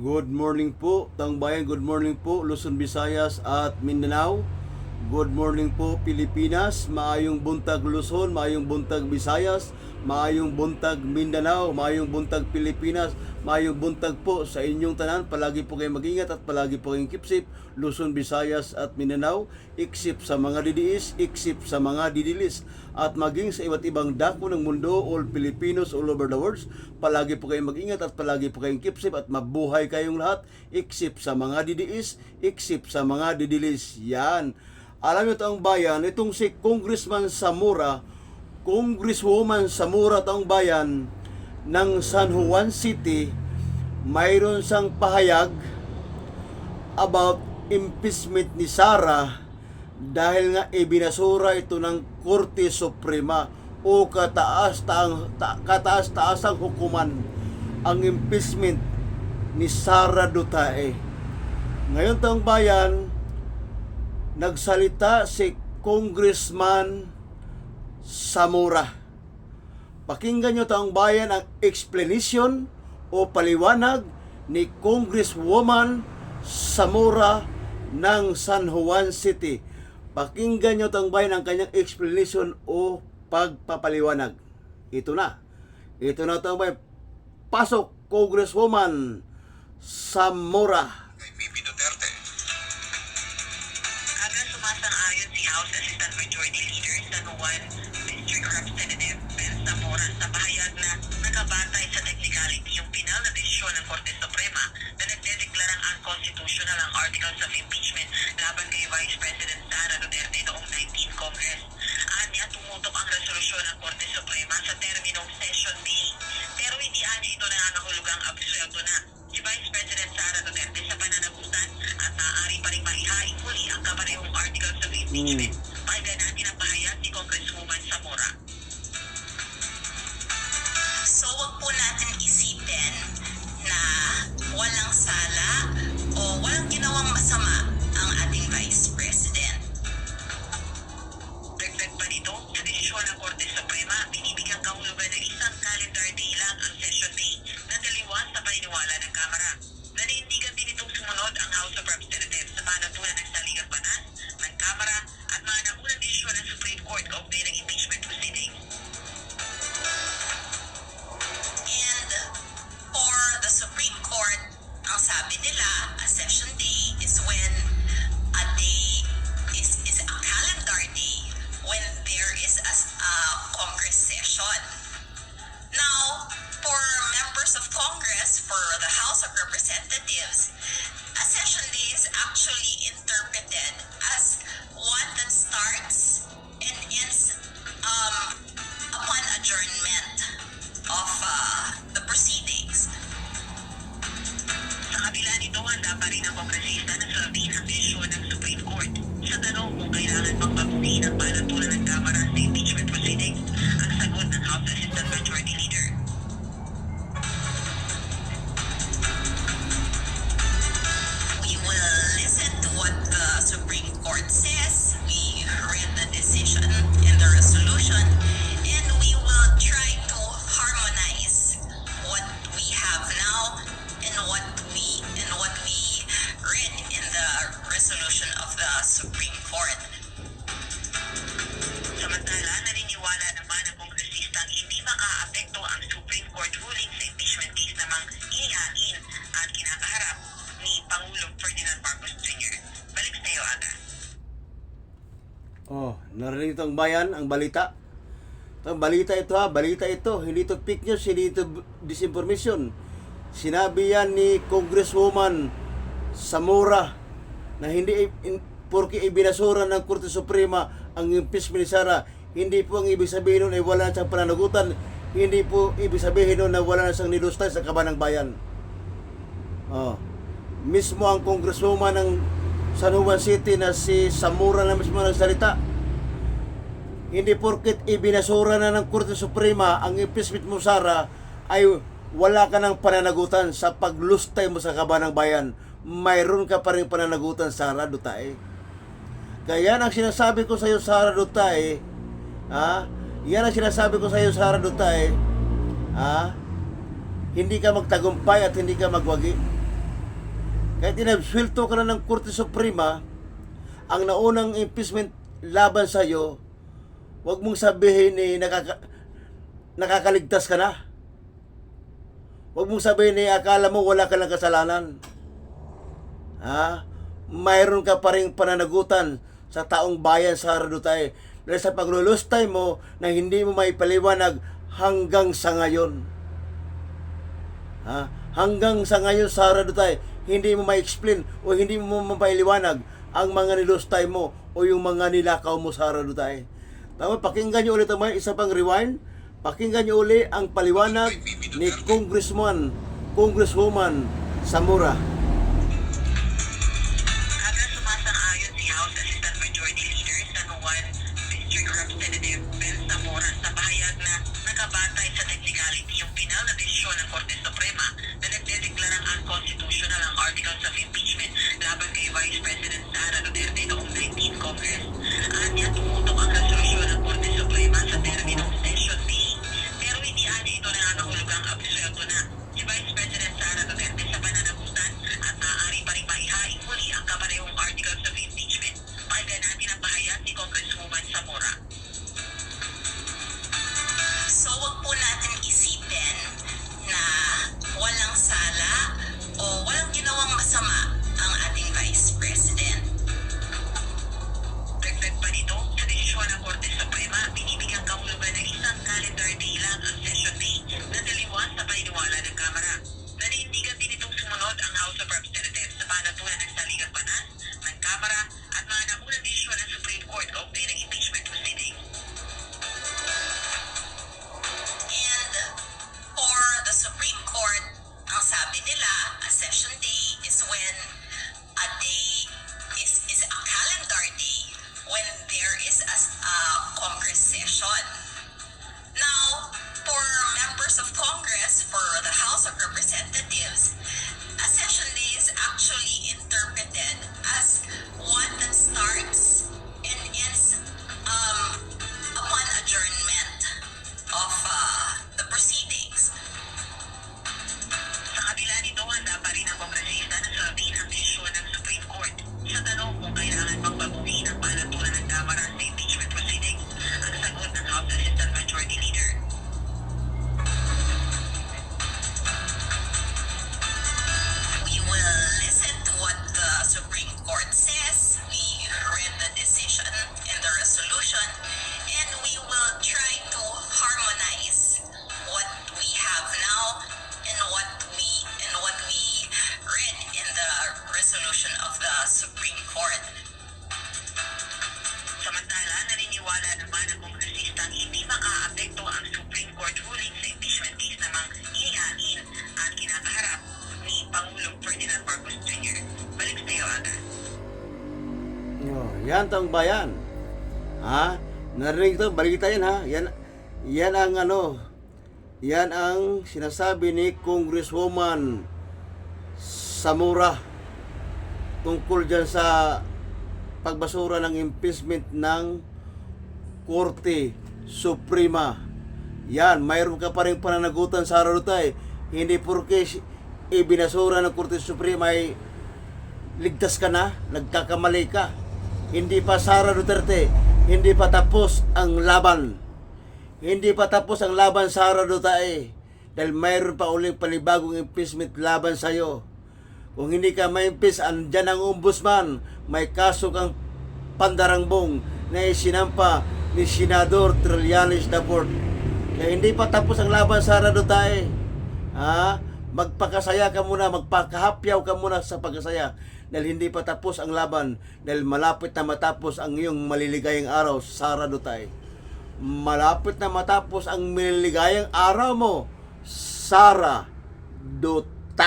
Good morning po, Taong Bayan. Good morning po, Luzon, Visayas at Mindanao. Good morning po, Pilipinas. Maayong buntag Luzon, maayong buntag Visayas, maayong buntag Mindanao, maayong buntag Pilipinas, maayong buntag po sa inyong tanan. Palagi po kayong mag-ingat at palagi po kayong kipsip, Luzon, Visayas at Mindanao. Iksip sa mga didiis, iksip sa mga didilis, at maging sa iba't ibang dako ng mundo, all Filipinos all over the world. Palagi po kayong mag-ingat at palagi po kayong kipsip at mabuhay kayong lahat. Iksip sa mga didiis, iksip sa mga didilis. Yan. Alam niyo, Taong Bayan, itong si Congressman Zamora, Congresswoman Zamora, Taong Bayan, ng San Juan City, mayroon siyang pahayag about impeachment ni Sara dahil nga ibinasura ito ng Korte Suprema o kataas-taasang hukuman ang impeachment ni Sara Duterte. Ngayon, Taong Bayan, nagsalita si Congressman Zamora. Pakinggan nyo, Taong Bayan, ang explanation o paliwanag ni Congresswoman Zamora ng San Juan City. Pakinggan nyo, Taong Bayan, ang kanyang explanation o pagpapaliwanag. Ito na, Taong Bayan. Pasok, Congresswoman Zamora. Bibi Duterte. Agad sumasang-ayon si House Assistant Majority Leader San Juan District Representative Ben Zamora sa pahayag na nakabatay sa technicality yung pinal na desisyon ng Korte Suprema na nagdedeklarang unconstitutional ang Articles of Impeachment laban kay Vice President Sara Duterte noong 19 Congress. Anya, tumutok ang resolusyon ng Korte Suprema sa terminong Session B. Pero hindi anya ito nangangahulugang absuelto na si Vice President Sara Duterte sa pananagutan at maaari pa rin maihaing muli ang kaparehong Articles of Impeachment. Pakinggan natin ang pahayag ni Congresswoman Zamora. So, wag po natin isipin na walang sala o walang ginawang masama ang ating Vice President. Dagdag pa nito, sa desisyon ng Korte Suprema, binibigyang kahulugan ng isang calendar day lang ang Session B na taliwas sa paniniwala ng Kamara. Naninindigan din itong sumunod ang House of Representatives sa panatulan ng saligang batas ng Kamara at mga naunang desisyon ng Supreme Court kaugnay ng impeachment proceedings. And for the Supreme Court, ang sabi nila, a session day is when a day is a calendar day when there is a Congress session. Now, for members of Congress, for the House of Representatives, a session day is actually interpreted as one that starts and ends upon adjournment of the proceedings. Sa kabila nito, handa pa rin ang kongresista na saldin ang desisyon ng Supreme Court. Sa tanong kung kailangan pang baguhin ang panatulan ng Kamara sa impeachment proceedings, ang sagot ng House Assistant Majority Leader. We will listen to what the Supreme Court says. We read the decision and the resolution, and we will try to harmonize what we have now and what we read in the resolution of the Supreme Court. Samantala, naniniwala naman ang kongresistang hindi makaapekto ang Supreme Court ruling sa impeachment case namang inihain at kinakaharap ni Pangulong Ferdinand Marcos Jr. Balik sa iyo, Aga. Oh, narinig Taong Bayan ang balita. Ang balita ito, balita ito. Hindi ito fake news, hindi ito disinformation. Sinabi yan ni Congresswoman Zamora na hindi porke ibinasura ng Korte Suprema ang impeachment ni Sara, hindi po ang ibig sabihin nun ay wala na siyang pananagutan, hindi po ibig sabihin nun na wala na siyang nilustay sa kaban ng bayan. Oh. Mismo ang Congresswoman ng San Juan City na si Zamora na mismo nagsalita. Hindi porket ibinasura na ng Korte Suprema ang impeachment mo, Sara, ay wala ka ng pananagutan sa paglustay mo sa kaban ng bayan. Mayroon ka pa rin pananagutan, Sara Duterte. Kaya yan ang sinasabi ko sa iyo, Sara Duterte. Yan ang sinasabi ko sa iyo, Sara Duterte. Hindi ka magtagumpay at hindi ka magwagi. Kahit inabsuelto ka na ng Korte Suprema, ang naunang impeachment laban sa iyo, wag mong sabihin nakakaligtas ka na. Wag mong sabihin akala mo wala ka lang kasalanan. Mayroon ka pa ring pananagutan sa taong bayan sa Duterte dahil sa paglulustay mo na hindi mo maipaliwanag hanggang sa ngayon. Hanggang sa ngayon, Sara Duterte, hindi mo ma-explain o hindi mo mapailiwanag ang mga nilustay mo o yung mga nilakaw mo, Sara Duterte. Tama, pakinggan nyo ulit ang isa pang rewind. Pakinggan nyo ulit ang paliwanag ni Congresswoman Zamora. Habang sumasang-ayon si House Assistant Majority Leader San Juan District Representative Ben Zamora sa pahayag na nakabatay sa technicality yung pinal na desisyon ng Korte Suprema na nagdedeklarang unconstitutional ang articles of impeachment laban kay Vice President Sara Duterte noong 19 Congress. At niya tumutok ang resolusyon ng Korte Suprema sa terminong Session B. Pero hindi anya ito nangangahulugang absuelto na si Vice President Sara Duterte sa pananagutan at maaari pa rin maihaing muli ang kaparehong articles of impeachment. Pakinggan natin ang pahayag ni Congresswoman Zamora. So, wag po natin isipin na walang sala o walang ginawang masama ang ating Vice President. Dagdag pa nito, sa desisyon ng Korte Suprema, binibigyang kahulugan ng isang calendar day lang ang Session Day na taliwas sa paniniwala ng Kamara. Naninindigan din itong sumunod ang House of Representatives sa panatulan ng saligang batas ng Kamara at mga naunang desisyon ng Supreme Court kaugnay ng impeachment proceedings. And for the Supreme Court, ang sabi nila, a session day is when a day is a calendar day when there is a Congress session. Now, for members of Congress, for the House of Representatives, a session day is actually interpreted as one that starts and ends upon adjournment of the proceedings. Sa kabila nito, handa pa rin ang kongresista na sabihin ang desisyon ng Supreme Court. Sa tanong kung kailangan bang baguhin ang panatulan ng Kamara sa impeachment proceedings, ang sagot ng House Assistant Majority Leader. We will listen to what the Supreme Court says. We read the decision and the resolution, and we will try to harmonize what we have now and what we read in the resolution of the Supreme Court. Samantala, naniniwala naman ang kongresistang hindi makaapekto ang Supreme Court ruling sa impeachment case namang inihain at kinakaharap ni Pangulong Ferdinand Marcos Jr. Balik sa iyo, Aga. Yan tong bayan. Narinig ito, balita yan Yan ang sinasabi ni Congresswoman Zamora tungkol dyan sa pagbasura ng impeachment ng Korte Suprema. Yan, mayroon ka pa rin pananagutan sa Duterte. Hindi porke ibinasura ng Korte Suprema ay ligtas ka na, nagkakamali ka. Hindi pa, Sara Duterte, hindi pa tapos ang laban. Hindi pa tapos ang laban, Sara Duterte, dahil mayroon pa uling panibagong impeachment laban sa'yo. Kung hindi ka ma-impeach, andyan ang ombudsman, may kaso kang pandarangbong na isinampa ni Senador Trillanes Daport. Kaya hindi pa tapos ang laban, Sara Duterte. Magpakasaya ka muna, magpakahapyaw ka muna sa pagkasaya dahil hindi pa tapos ang laban, dahil malapit na matapos ang iyong maliligayang araw, Sara Duterte. Malapit na matapos ang maliligayang araw mo, Sara Duterte.